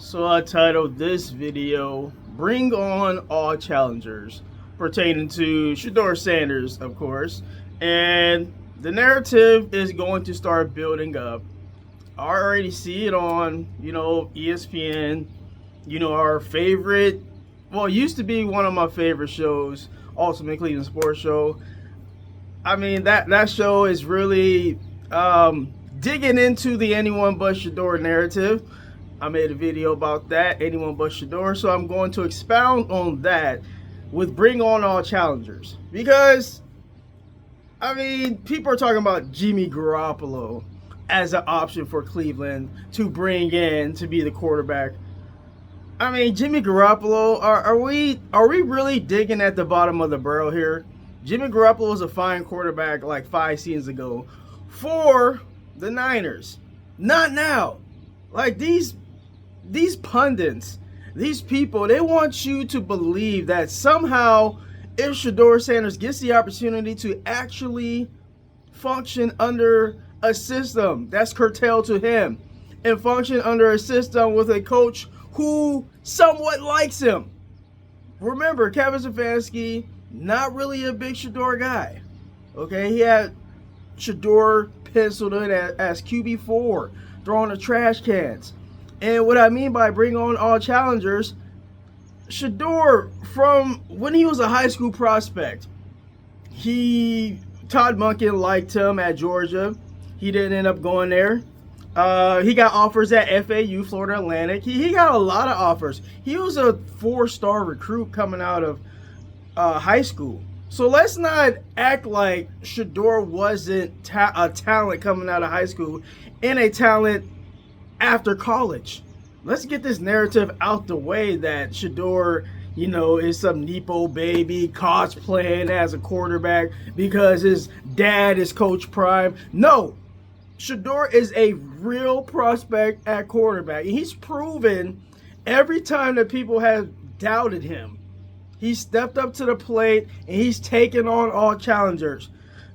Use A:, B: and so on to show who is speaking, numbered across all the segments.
A: So I titled this video, Bring On All Challengers, pertaining to Shedeur Sanders, of course. And the narrative is going to start building up. I already see it on, ESPN, our favorite, well, it used to be one of my favorite shows, Ultimate Cleveland Sports Show. I mean, that show is really digging into the anyone but Shedeur narrative. I made a video about that, anyone but Shador. So I'm going to expound on that with Bring On All Challengers. Because, I mean, people are talking about Jimmy Garoppolo as an option for Cleveland to bring in to be the quarterback. I mean, Jimmy Garoppolo, are we really digging at the bottom of the barrel here? Jimmy Garoppolo was a fine quarterback like 5 seasons ago for the Niners. Not now. Like these pundits, these people, they want you to believe that somehow if Shedeur Sanders gets the opportunity to actually function under a system that's curtailed to him and function under a system with a coach who somewhat likes him. Remember, Kevin Stefanski, not really a big Shedeur guy. Okay, he had Shedeur penciled in as QB4, throwing the trash cans. And what I mean by bring on all challengers, Shedeur, from when he was a high school prospect, Todd Monken liked him at Georgia. He didn't end up going there. He got offers at FAU, Florida Atlantic. He got a lot of offers. He was a 4-star recruit coming out of high school. So let's not act like Shedeur wasn't a talent coming out of high school and a talent after college. Let's get this narrative out the way that Shedeur, is some Nepo baby cosplaying as a quarterback because his dad is Coach Prime. No, Shedeur is a real prospect at quarterback. And he's proven every time that people have doubted him, he stepped up to the plate and he's taken on all challengers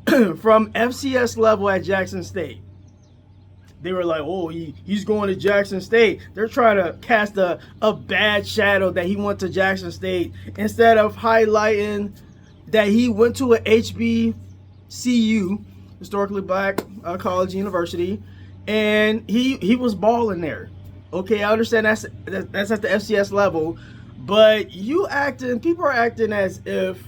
A: from FCS level at Jackson State. They were like, oh, he's going to Jackson State. They're trying to cast a bad shadow that he went to Jackson State instead of highlighting that he went to a HBCU, historically black college university, and he was balling there. Okay, I understand that's at the FCS level, but people are acting as if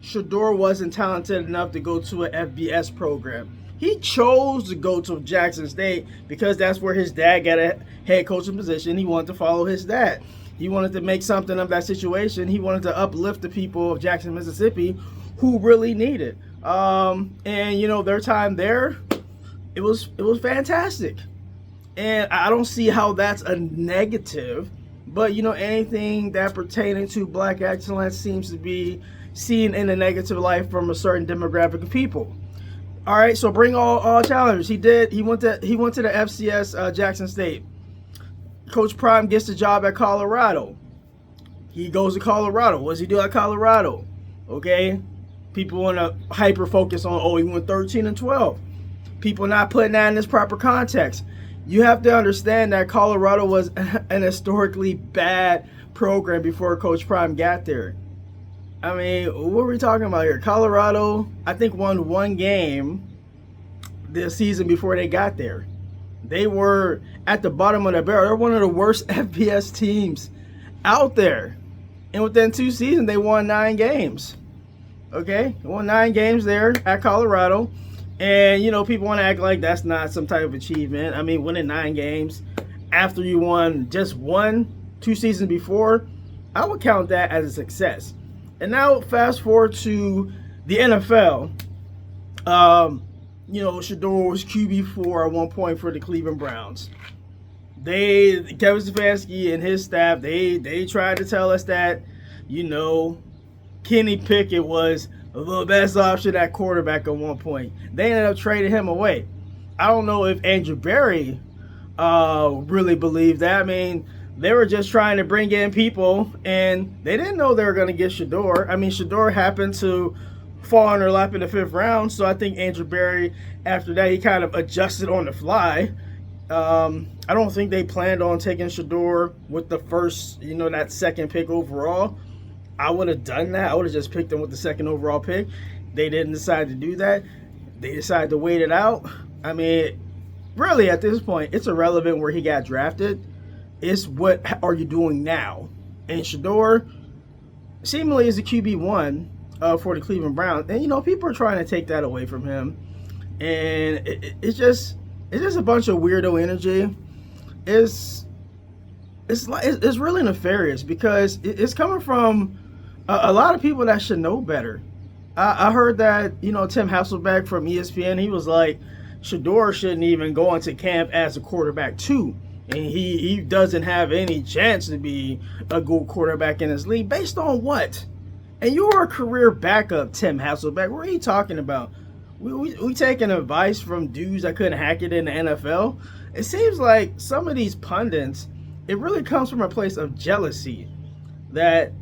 A: Shedeur wasn't talented enough to go to an FBS program. He chose to go to Jackson State because that's where his dad got a head coaching position. He wanted to follow his dad. He wanted to make something of that situation. He wanted to uplift the people of Jackson, Mississippi, who really need it. Their time there, it was fantastic. And I don't see how that's a negative. But, anything that pertaining to black excellence seems to be seen in a negative light from a certain demographic of people. All right, so bring all challengers. He went to the FCS Jackson State. Coach Prime gets the job at Colorado. He goes to Colorado. What does he do at Colorado? Okay, people want to hyper focus on, he went 13-12. People not putting that in its proper context. You have to understand that Colorado was an historically bad program before Coach Prime got there. I mean, what are we talking about here? Colorado, I think, won one game this season before they got there. They were at the bottom of the barrel. They're one of the worst FBS teams out there. And within 2 seasons, they won 9 games. Okay? They won 9 games there at Colorado. And, people want to act like that's not some type of achievement. I mean, winning 9 games after you won just 2 seasons before, I would count that as a success. And now fast forward to the NFL. Shedeur was QB4 at one point for the Cleveland Browns. Kevin Stefanski and his staff, they tried to tell us that, Kenny Pickett was the best option at quarterback at one point. They ended up trading him away. I don't know if Andrew Berry really believed that. I mean, they were just trying to bring in people, and they didn't know they were going to get Shedeur. I mean, Shedeur happened to fall in their lap in the 5th round, so I think Andrew Berry, after that, he kind of adjusted on the fly. I don't think they planned on taking Shedeur with the first, that second pick overall. I would have done that. I would have just picked him with the second overall pick. They didn't decide to do that. They decided to wait it out. I mean, really, at this point, it's irrelevant where he got drafted. It's what are you doing now? And Shedeur seemingly is a QB1 for the Cleveland Browns. And, people are trying to take that away from him. And it's just a bunch of weirdo energy. It's really nefarious because it's coming from a lot of people that should know better. I heard that, Tim Hasselbeck from ESPN, he was like, Shedeur shouldn't even go into camp as a quarterback too. And he doesn't have any chance to be a good quarterback in this league. Based on what? And you're a career backup, Tim Hasselbeck. What are you talking about? We taking advice from dudes that couldn't hack it in the NFL? It seems like some of these pundits, it really comes from a place of jealousy. That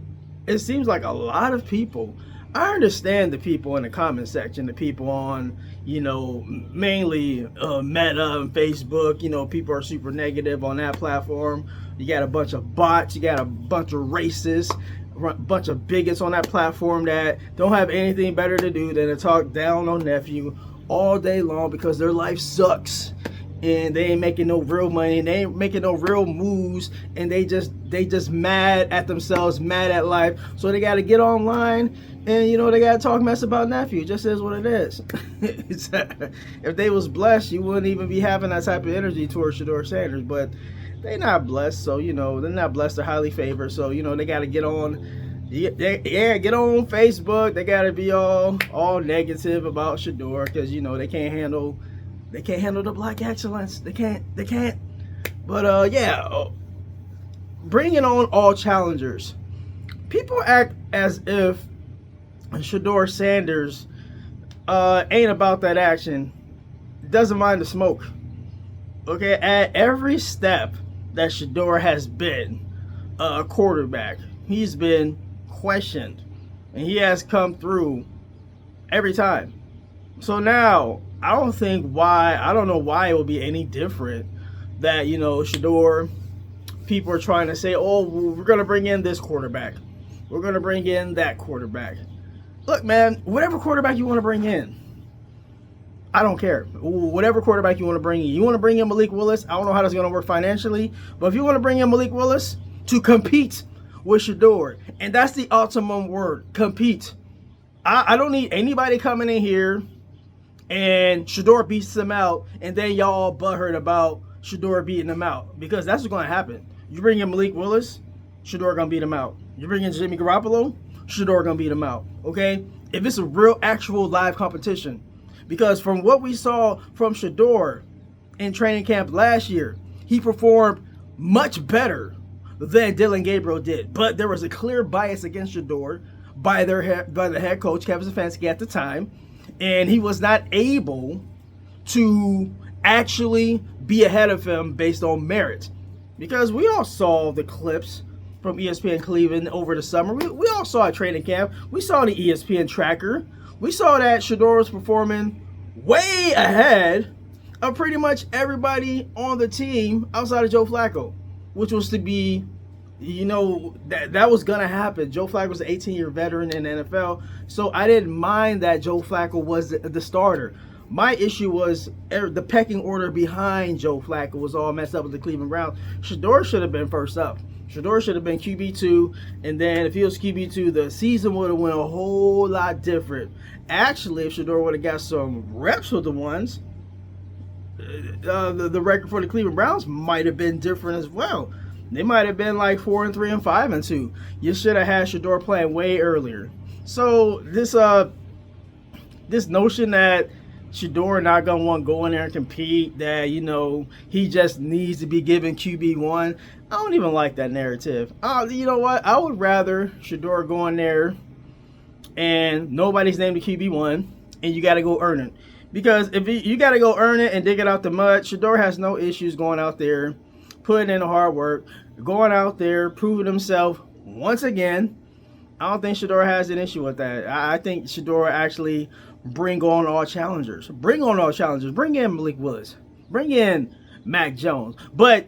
A: it seems like a lot of people, I understand the people in the comment section, the people on, mainly Meta and Facebook, people are super negative on that platform. You got a bunch of bots, you got a bunch of racists, a bunch of bigots on that platform that don't have anything better to do than to talk down on nephew all day long because their life sucks. And they ain't making no real money, and they ain't making no real moves, and they just mad at themselves, mad at life. So they got to get online, and they got to talk mess about nephew. It just is what it is. If they was blessed, you wouldn't even be having that type of energy towards Shedeur Sanders. But they not blessed, so they're not blessed. They're highly favored, so they got to get on. Get on Facebook. They got to be all negative about Shedeur because they can't handle. They can't handle the black excellence. They can't. But bringing on all challengers. People act as if Shedeur Sanders ain't about that action. Doesn't mind the smoke. Okay, at every step that Shedeur has been a quarterback, he's been questioned, and he has come through every time. So now, I don't know why it would be any different that, Shedeur, people are trying to say, oh, we're going to bring in this quarterback. We're going to bring in that quarterback. Look, man, whatever quarterback you want to bring in, I don't care. Whatever quarterback you want to bring in. You want to bring in Malik Willis, I don't know how that's going to work financially, but if you want to bring in Malik Willis to compete with Shedeur, and that's the ultimate word, compete. I don't need anybody coming in here and Shedeur beats him out, and then y'all butthurt about Shedeur beating him out, because that's what's going to happen. You bring in Malik Willis, Shedeur going to beat him out. You bring in Jimmy Garoppolo, Shedeur going to beat him out, okay? If it's a real, actual live competition. Because from what we saw from Shedeur in training camp last year, he performed much better than Dylan Gabriel did. But there was a clear bias against Shedeur by the head coach, Kevin Stefanski, at the time. And he was not able to actually be ahead of him based on merit. Because we all saw the clips from ESPN Cleveland over the summer. We all saw at training camp. We saw the ESPN tracker. We saw that Shedeur was performing way ahead of pretty much everybody on the team outside of Joe Flacco, which was to be, that was going to happen. Joe Flacco was an 18-year veteran in the NFL, so I didn't mind that Joe Flacco was the starter. My issue was the pecking order behind Joe Flacco was all messed up with the Cleveland Browns. Shedeur should have been first up. Shedeur should have been QB2, and then if he was QB2, the season would have went a whole lot different. Actually, if Shedeur would have got some reps with the ones, the record for the Cleveland Browns might have been different as well. They might have been like 4-3 and 5-2. You should have had Shedeur playing way earlier. So this notion that Shedeur not gonna want to go in there and compete, that he just needs to be given QB1, I don't even like that narrative. You know what? I would rather Shedeur go in there and nobody's named the QB1, and you got to go earn it. Because if you got to go earn it and dig it out the mud, Shedeur has no issues going out there, putting in the hard work, going out there, proving himself once again. I don't think Shedeur has an issue with that. I think Shedeur actually bring on all challengers. Bring on all challengers. Bring in Malik Willis. Bring in Mac Jones. But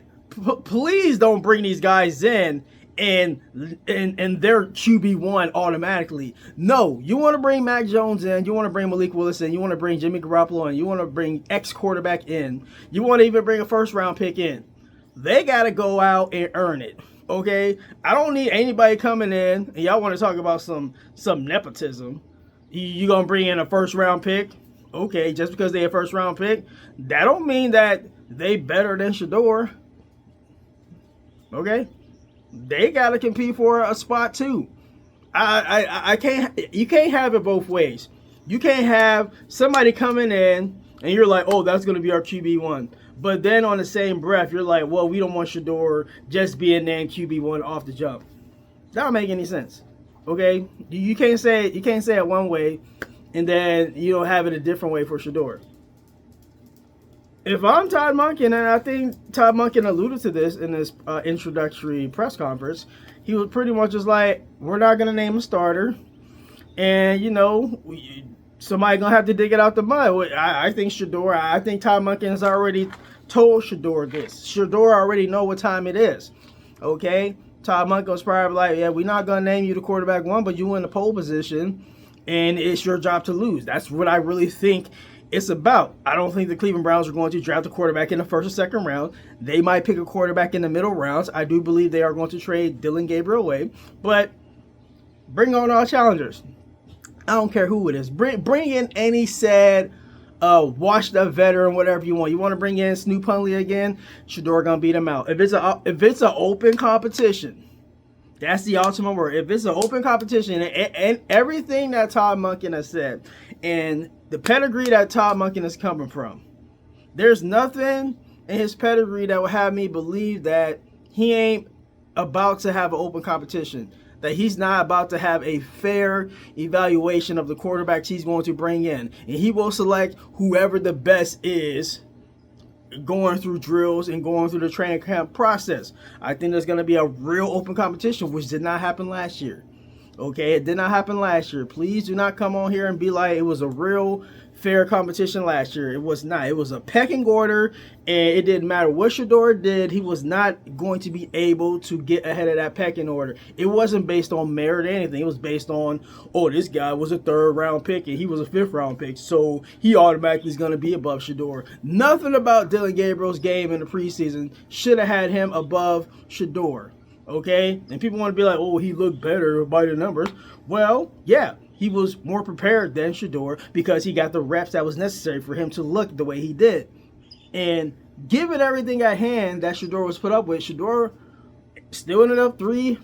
A: please don't bring these guys in and they're QB1 automatically. No, you want to bring Mac Jones in, you want to bring Malik Willis in, you want to bring Jimmy Garoppolo in, you want to bring ex-quarterback in, you want to even bring a first-round pick in. They got to go out and earn it, okay? I don't need anybody coming in, and y'all want to talk about some nepotism. You going to bring in a first-round pick? Okay, just because they a first-round pick, that don't mean that they better than Shedeur. Okay? They got to compete for a spot too. I can't. You can't have it both ways. You can't have somebody coming in and you're like, oh, that's going to be our QB1. But then on the same breath, you're like, well, we don't want Shedeur just being named QB1 off the jump. That don't make any sense. Okay? You can't say it one way and then you don't have it a different way for Shedeur. If I'm Todd Monken, and I think Todd Monken alluded to this in his introductory press conference, he was pretty much just like, we're not going to name a starter. And, somebody going to have to dig it out the mud. I think Shedeur, I think Todd Monken has already told Shedeur this. Shedeur already know what time it is. Okay? Todd Monken was probably like, yeah, we're not going to name you the quarterback one, but you in the pole position, and it's your job to lose. That's what I really think it's about. I don't think the Cleveland Browns are going to draft a quarterback in the first or second round. They might pick a quarterback in the middle rounds. I do believe they are going to trade Dylan Gabriel away. But bring on our challengers. I don't care who it is. Bring in any said washed up veteran, whatever you want. You want to bring in Snoop Huntley again? Shedeur gonna beat him out. If it's an open competition, that's the ultimate word. If it's an open competition, and everything that Todd Monken has said, and the pedigree that Todd Monken is coming from, there's nothing in his pedigree that would have me believe that he ain't about to have an open competition, that he's not about to have a fair evaluation of the quarterbacks he's going to bring in. And he will select whoever the best is going through drills and going through the training camp process. I think there's going to be a real open competition, which did not happen last year. Okay, it did not happen last year. Please do not come on here and be like it was a real fair competition last year. It was not. It was a pecking order, and it didn't matter what Shedeur did. He was not going to be able to get ahead of that pecking order. It wasn't based on merit or anything. It was based on, oh, this guy was a third-round pick, and he was a fifth-round pick, so he automatically is going to be above Shedeur. Nothing about Dylan Gabriel's game in the preseason should have had him above Shedeur. Okay, and people want to be like, oh, he looked better by the numbers. Well, yeah, he was more prepared than Shedeur because he got the reps that was necessary for him to look the way he did. And given everything at hand that Shedeur was put up with, Shedeur still ended up 3-4.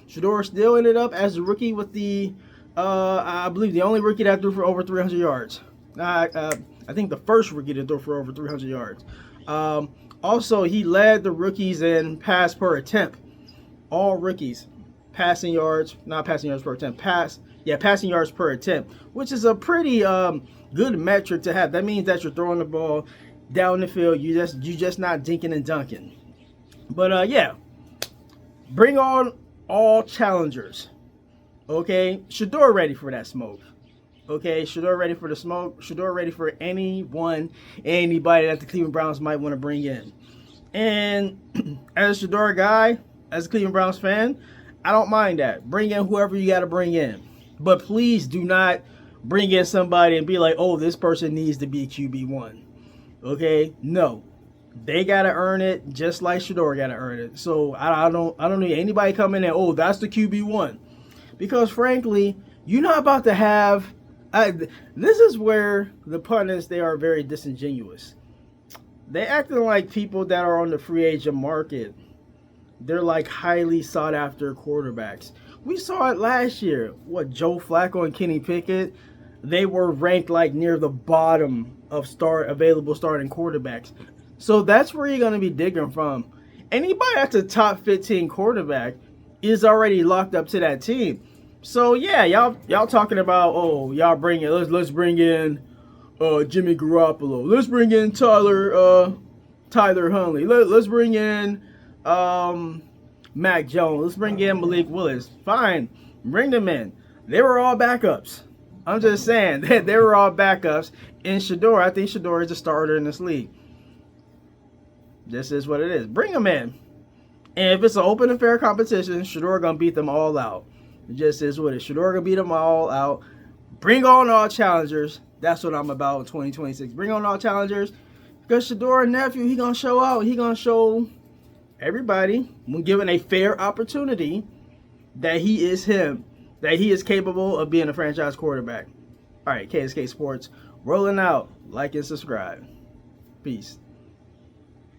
A: Shedeur still ended up as a rookie with the, I believe the only rookie that threw for over 300 yards. I think the first rookie to throw for over 300 yards. Also, he led the rookies in pass per attempt. All rookies, passing yards per attempt, passing yards per attempt, which is a pretty good metric to have. That means that you're throwing the ball down the field. You just not dinking and dunking. But yeah, bring on all challengers. Okay, Shedeur ready for that smoke. Okay, Shedeur ready for the smoke. Shedeur ready for anybody that the Cleveland Browns might want to bring in. And as a Shedeur guy, as a Cleveland Browns fan, I don't mind that. Bring in whoever you got to bring in. But please do not bring in somebody and be like, oh, this person needs to be QB1. Okay? No. They got to earn it just like Shedeur got to earn it. So I don't need anybody coming in, oh, that's the QB1. Because frankly, you're not about to have... this is where the pundits, they are very disingenuous. They acting like people that are on the free agent market. They're like highly sought after quarterbacks. We saw it last year. Joe Flacco and Kenny Pickett, they were ranked like near the bottom of available starting quarterbacks. So that's where you're going to be digging from. Anybody that's a top 15 quarterback is already locked up to that team. So yeah, y'all talking about, oh, y'all bring it. Let's bring in Jimmy Garoppolo. Let's bring in Tyler Huntley. Let's bring in Mac Jones. Let's bring in Malik Willis. Fine, bring them in. They were all backups. I'm just saying that they were all backups. And Shedeur, I think Shedeur is a starter in this league. This is what it is. Bring them in. And if it's an open and fair competition, Shedeur gonna beat them all out. It just is what it is. Shedeur gonna beat them all out. Bring on all challengers. That's what I'm about in 2026. Bring on all challengers. Because Shedeur nephew, he gonna show out. He gonna show everybody, when given a fair opportunity, that he is him. That he is capable of being a franchise quarterback. All right, KSK Sports rolling out. Like and subscribe. Peace.